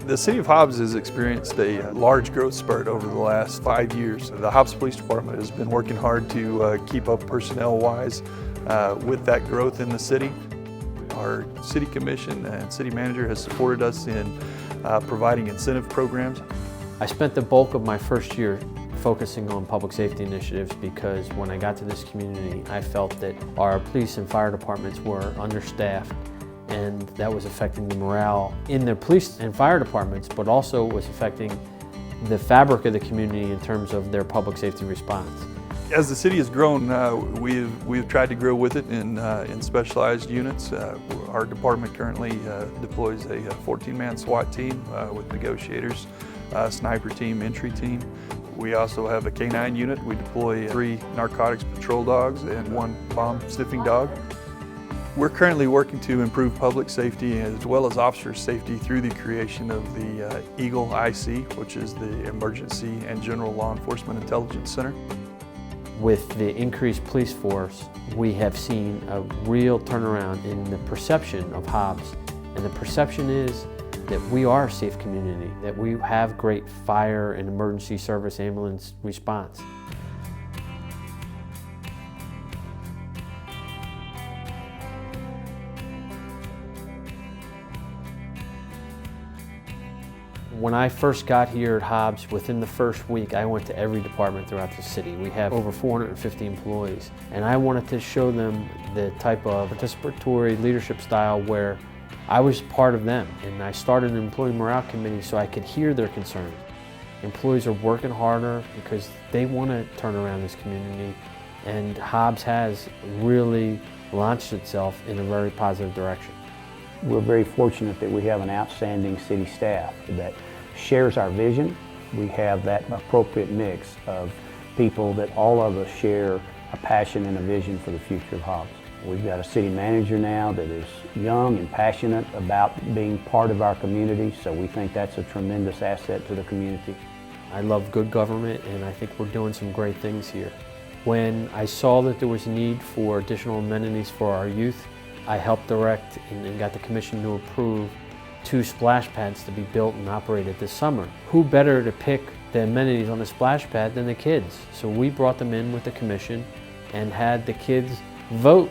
The City of Hobbs has experienced a large growth spurt over the last 5 years. The Hobbs Police Department has been working hard to keep up personnel-wise with that growth in the city. Our City Commission and City Manager has supported us in providing incentive programs. I spent the bulk of my first year focusing on public safety initiatives because when I got to this community, I felt that our police and fire departments were understaffed, and that was affecting the morale in the police and fire departments, but also was affecting the fabric of the community in terms of their public safety response. As the city has grown, we've tried to grow with it in specialized units. Our department currently deploys a 14-man SWAT team with negotiators, sniper team, entry team. We also have a K9 unit. We deploy 3 narcotics patrol dogs and 1 bomb sniffing dog. We're currently working to improve public safety as well as officer safety through the creation of the EAGLE IC, which is the Emergency and General Law Enforcement Intelligence Center. With the increased police force, we have seen a real turnaround in the perception of Hobbs. And the perception is that we are a safe community, that we have great fire and emergency service ambulance response. When I first got here at Hobbs, within the first week, I went to every department throughout the city. We have over 450 employees, and I wanted to show them the type of participatory leadership style where I was part of them, and I started an employee morale committee so I could hear their concerns. Employees are working harder because they want to turn around this community, and Hobbs has really launched itself in a very positive direction. We're very fortunate that we have an outstanding city staff that shares our vision. We have that appropriate mix of people that all of us share a passion and a vision for the future of Hobbs. We've got a city manager now that is young and passionate about being part of our community, so we think that's a tremendous asset to the community. I love good government, and I think we're doing some great things here. When I saw that there was a need for additional amenities for our youth, I helped direct and got the commission to approve 2 splash pads to be built and operated this summer. Who better to pick the amenities on the splash pad than the kids? So we brought them in with the commission and had the kids vote.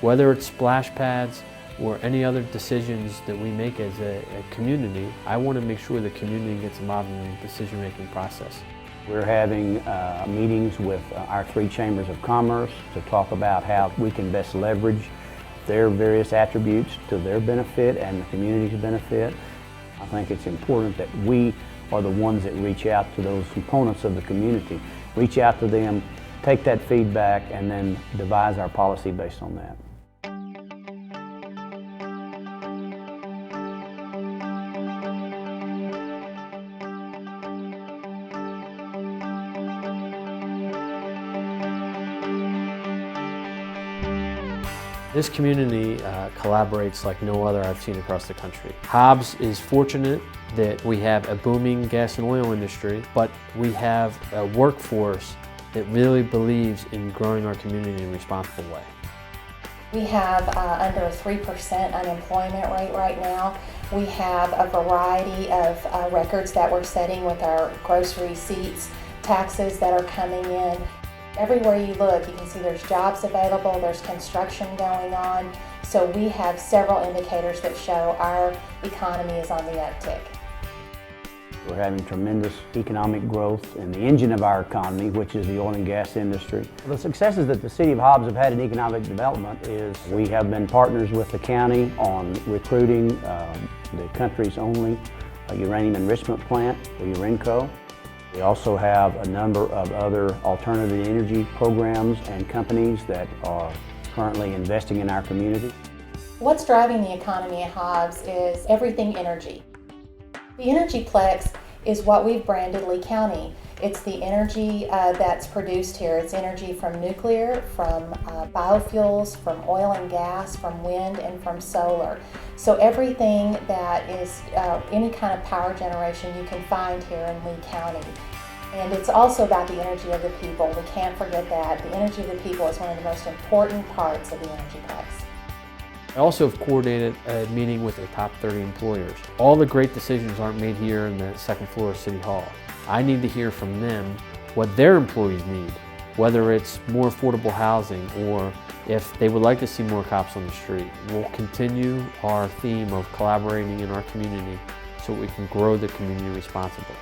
Whether it's splash pads or any other decisions that we make as a community, I want to make sure the community gets involved in the decision-making process. We're having meetings with our 3 chambers of commerce to talk about how we can best leverage their various attributes to their benefit and the community's benefit. I think it's important that we are the ones that reach out to those components of the community, reach out to them, take that feedback, and then devise our policy based on that. This community collaborates like no other I've seen across the country. Hobbs is fortunate that we have a booming gas and oil industry, but we have a workforce that really believes in growing our community in a responsible way. We have under a 3% unemployment rate right now. We have a variety of records that we're setting with our grocery receipts, taxes that are coming in. Everywhere you look, you can see there's jobs available, there's construction going on. So we have several indicators that show our economy is on the uptick. We're having tremendous economic growth in the engine of our economy, which is the oil and gas industry. The successes that the City of Hobbs have had in economic development is we have been partners with the county on recruiting the country's only uranium enrichment plant, the URENCO. We also have a number of other alternative energy programs and companies that are currently investing in our community. What's driving the economy at Hobbs is everything energy. The Energyplex is what we've branded Lee County. It's the energy that's produced here. It's energy from nuclear, from biofuels, from oil and gas, from wind, and from solar. So everything that is any kind of power generation you can find here in Lee County. And it's also about the energy of the people. We can't forget that. The energy of the people is one of the most important parts of the Energyplex. I also have coordinated a meeting with the top 30 employers. All the great decisions aren't made here in the second floor of City Hall. I need to hear from them what their employees need, whether it's more affordable housing or if they would like to see more cops on the street. We'll continue our theme of collaborating in our community so we can grow the community responsibly.